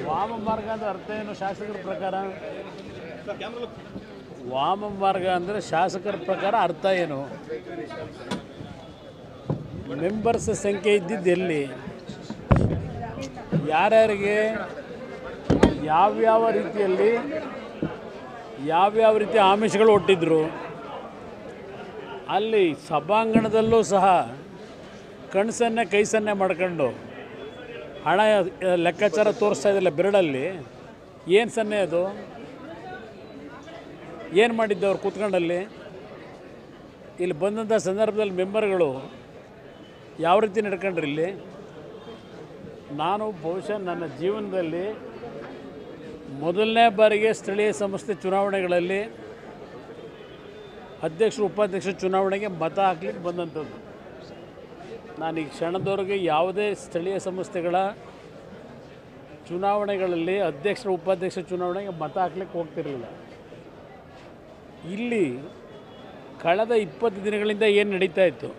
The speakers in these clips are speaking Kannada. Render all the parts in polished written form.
ವಾಮ ಮಾರ್ಗ ಅಂದರೆ ಅರ್ಥ ಏನು ಶಾಸಕರ ಪ್ರಕಾರ? ವಾಮ ಮಾರ್ಗ ಅಂದರೆ ಶಾಸಕರ ಪ್ರಕಾರ ಅರ್ಥ ಏನು? ಮೆಂಬರ್ಸ್ ಸಂಖ್ಯೆ ಇದ್ದಿದ್ದು ಎಲ್ಲಿ, ಯಾರ್ಯಾರಿಗೆ ಯಾವ್ಯಾವ ರೀತಿಯಲ್ಲಿ ಯಾವ್ಯಾವ ರೀತಿಯ ಆಮಿಷಗಳು ಒಟ್ಟಿದ್ರು, ಅಲ್ಲಿ ಸಭಾಂಗಣದಲ್ಲೂ ಸಹ ಕಣ್ಸನ್ನೆ ಕೈಸನ್ನೆ ಮಾಡ್ಕೊಂಡು ಹಣ ಲೆಕ್ಕಾಚಾರ ತೋರಿಸ್ತಾ ಇದ್ದಿಲ್ಲ ಬೆರಳಲ್ಲಿ. ಏನು ಸನ್ನೆ ಅದು? ಏನು ಮಾಡಿದ್ದು ಅವ್ರು ಕೂತ್ಕೊಂಡಲ್ಲಿ? ಇಲ್ಲಿ ಬಂದಂಥ ಸಂದರ್ಭದಲ್ಲಿ ಮೆಂಬರ್ಗಳು ಯಾವ ರೀತಿ ನಡ್ಕೊಂಡ್ರಿ ಇಲ್ಲಿ? ನಾನು ಬಹುಶಃ ನನ್ನ ಜೀವನದಲ್ಲಿ ಮೊದಲನೇ ಬಾರಿಗೆ ಸ್ಥಳೀಯ ಸಂಸ್ಥೆ ಚುನಾವಣೆಗಳಲ್ಲಿ ಅಧ್ಯಕ್ಷರು ಉಪಾಧ್ಯಕ್ಷ ಚುನಾವಣೆಗೆ ಮತ ಹಾಕ್ಲಿಕ್ಕೆ ಬಂದಂಥದ್ದು. ನಾನು ಈ ಕ್ಷಣದವರೆಗೆ ಯಾವುದೇ ಸ್ಥಳೀಯ ಸಂಸ್ಥೆಗಳ ಚುನಾವಣೆಗಳಲ್ಲಿ ಅಧ್ಯಕ್ಷರ ಉಪಾಧ್ಯಕ್ಷ ಚುನಾವಣೆಗೆ ಮತ ಹಾಕ್ಲಿಕ್ಕೆ ಹೋಗ್ತಿರಲಿಲ್ಲ. ಇಲ್ಲಿ ಕಳೆದ 20 ದಿನಗಳಿಂದ ಏನು ನಡೀತಾ ಇತ್ತು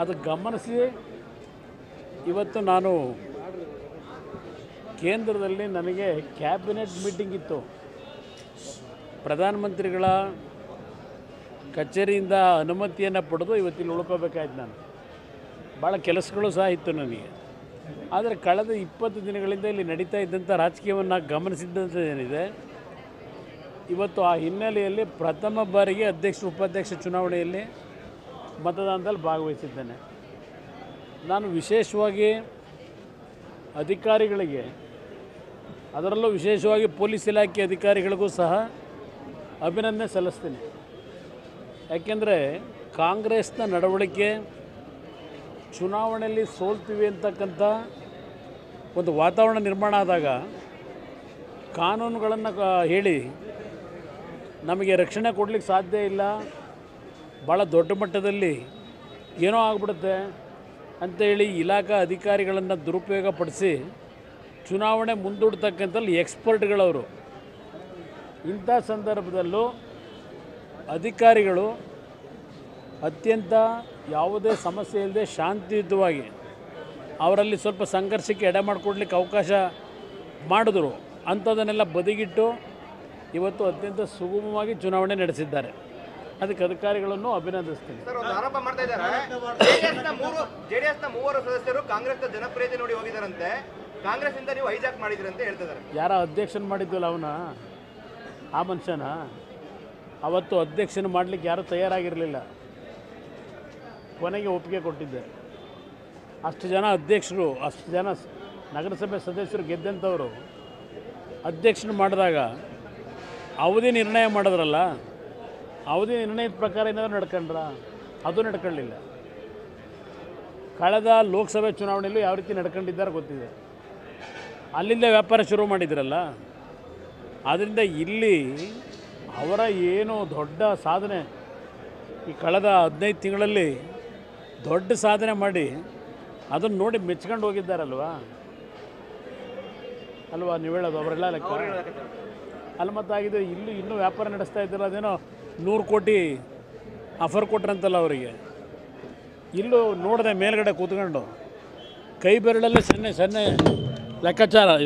ಅದು ಗಮನಿಸಿ ಇವತ್ತು ನಾನು ಕೇಂದ್ರದಲ್ಲಿ ನನಗೆ ಕ್ಯಾಬಿನೆಟ್ ಮೀಟಿಂಗ್ ಇತ್ತು. ಪ್ರಧಾನಮಂತ್ರಿಗಳ ಕಚೇರಿಯಿಂದ ಅನುಮತಿಯನ್ನು ಪಡೆದು ಇವತ್ತಿಲ್ಲಿ ಉಳ್ಕೋಬೇಕಾಯ್ತು. ನಾನು ಭಾಳ ಕೆಲಸಗಳು ಸಹ ಇತ್ತು ನನಗೆ. ಆದರೆ ಕಳೆದ 20 ದಿನಗಳಿಂದ ಇಲ್ಲಿ ನಡೀತಾ ಇದ್ದಂಥ ರಾಜಕೀಯವನ್ನು ಗಮನಿಸಿದ್ದಂಥ ಏನಿದೆ, ಇವತ್ತು ಆ ಹಿನ್ನೆಲೆಯಲ್ಲಿ ಪ್ರಥಮ ಬಾರಿಗೆ ಅಧ್ಯಕ್ಷ ಉಪಾಧ್ಯಕ್ಷ ಚುನಾವಣೆಯಲ್ಲಿ ಮತದಾನದಲ್ಲಿ ಭಾಗವಹಿಸಿದ್ದೇನೆ. ನಾನು ವಿಶೇಷವಾಗಿ ಅಧಿಕಾರಿಗಳಿಗೆ, ಅದರಲ್ಲೂ ವಿಶೇಷವಾಗಿ ಪೊಲೀಸ್ ಇಲಾಖೆ ಅಧಿಕಾರಿಗಳಿಗೂ ಸಹ ಅಭಿನಂದನೆ ಸಲ್ಲಿಸ್ತೀನಿ. ಯಾಕೆಂದರೆ ಕಾಂಗ್ರೆಸ್ನ ನಡವಳಿಕೆ ಚುನಾವಣೆಯಲ್ಲಿ ಸೋಲ್ತೀವಿ ಅಂತಕ್ಕಂಥ ಒಂದು ವಾತಾವರಣ ನಿರ್ಮಾಣ ಆದಾಗ ಕಾನೂನುಗಳನ್ನು ಹೇಳಿ ನಮಗೆ ರಕ್ಷಣೆ ಕೊಡಲಿಕ್ಕೆ ಸಾಧ್ಯ ಇಲ್ಲ, ಭಾಳ ದೊಡ್ಡ ಮಟ್ಟದಲ್ಲಿ ಏನೋ ಆಗಿಬಿಡುತ್ತೆ ಅಂತೇಳಿ ಇಲಾಖಾ ಅಧಿಕಾರಿಗಳನ್ನು ದುರುಪಯೋಗಪಡಿಸಿ ಚುನಾವಣೆ ಮುಂದೂಡ್ತಕ್ಕಂಥಲ್ಲಿ ಎಕ್ಸ್ಪರ್ಟ್ಗಳವರು. ಇಂಥ ಸಂದರ್ಭದಲ್ಲೂ ಅಧಿಕಾರಿಗಳು ಅತ್ಯಂತ ಯಾವುದೇ ಸಮಸ್ಯೆ ಇಲ್ಲದೆ ಶಾಂತಿಯುತವಾಗಿ ಅವರಲ್ಲಿ ಸ್ವಲ್ಪ ಸಂಘರ್ಷಕ್ಕೆ ಎಡೆ ಮಾಡಿಕೊಡ್ಲಿಕ್ಕೆ ಅವಕಾಶ ಮಾಡಿದ್ರು. ಅಂಥದನ್ನೆಲ್ಲ ಬದಿಗಿಟ್ಟು ಇವತ್ತು ಅತ್ಯಂತ ಸುಗಮವಾಗಿ ಚುನಾವಣೆ ನಡೆಸಿದ್ದಾರೆ. ಅದಕ್ಕೆ ಅಧಿಕಾರಿಗಳನ್ನು ಅಭಿನಂದಿಸ್ತೀನಿ. ಆರೋಪ ಮಾಡ್ತಾ ಇದ್ದಾರೆ, ಜೆಡಿಎಸ್ನ 3 ಸದಸ್ಯರು ಕಾಂಗ್ರೆಸ್ನ ಜನಪ್ರಿಯತೆ ನೋಡಿ ಹೋಗಿದ್ದಾರಂತೆ, ಕಾಂಗ್ರೆಸ್ನಿಂದ ನೀವು ಹೈಜಾಕ್ ಮಾಡಿದ್ರಿ ಅಂತ ಹೇಳ್ತಿದ್ದಾರೆ. ಯಾರ ಅಧ್ಯಕ್ಷನ ಮಾಡಿದ್ವಲ್ಲ ಅವನ, ಆ ಮನುಷ್ಯನ ಅವತ್ತು ಅಧ್ಯಕ್ಷನ ಮಾಡಲಿಕ್ಕೆ ಯಾರೂ ತಯಾರಾಗಿರಲಿಲ್ಲ. ಕೊನೆಗೆ ಒಪ್ಪಿಗೆ ಕೊಟ್ಟಿದ್ದೆ. ಅಷ್ಟು ಜನ ಅಧ್ಯಕ್ಷರು, ಅಷ್ಟು ಜನ ನಗರಸಭೆ ಸದಸ್ಯರು ಗೆದ್ದಂಥವರು ಅಧ್ಯಕ್ಷನ ಮಾಡಿದಾಗ ಅವಧಿ ನಿರ್ಣಯ ಮಾಡಿದ್ರಲ್ಲ, ಅವಧಿ ನಿರ್ಣಯದ ಪ್ರಕಾರ ಏನಾದರೂ ನಡ್ಕೊಂಡ್ರ? ಅದು ನಡ್ಕೊಳ್ಳಿಲ್ಲ. ಕಳೆದ ಲೋಕಸಭೆ ಚುನಾವಣೆಯಲ್ಲೂ ಯಾವ ರೀತಿ ನಡ್ಕೊಂಡಿದ್ದಾರೆ ಗೊತ್ತಿದೆ. ಅಲ್ಲಿಂದ ವ್ಯಾಪಾರ ಶುರು ಮಾಡಿದ್ರಲ್ಲ. ಆದ್ದರಿಂದ ಇಲ್ಲಿ ಅವರ ಏನು ದೊಡ್ಡ ಸಾಧನೆ, ಈ ಕಳೆದ 15 ತಿಂಗಳಲ್ಲಿ ದೊಡ್ಡ ಸಾಧನೆ ಮಾಡಿ ಅದನ್ನು ನೋಡಿ ಮೆಚ್ಕೊಂಡು ಹೋಗಿದ್ದಾರಲ್ವಾ ನೀವು ಹೇಳೋದು ಅವರೆಲ್ಲ ಲೆಕ್ಕ ಅಲ್ಲಿ ಮತ್ತಾಗಿದೆ. ಇಲ್ಲಿ ಇನ್ನೂ ವ್ಯಾಪಾರ ನಡೆಸ್ತಾ ಇದ್ದಾರೆ. ಅದೇನೋ 100 ಕೋಟಿ ಆಫರ್ ಕೊಟ್ರಂತಲ್ಲ ಅವರಿಗೆ. ಇಲ್ಲೂ ನೋಡಿದೆ ಮೇಲ್ಗಡೆ ಕೂತ್ಕೊಂಡು ಕೈ ಬೆರಳಲ್ಲೇ ಸನ್ನೆ ಲೆಕ್ಕಾಚಾರ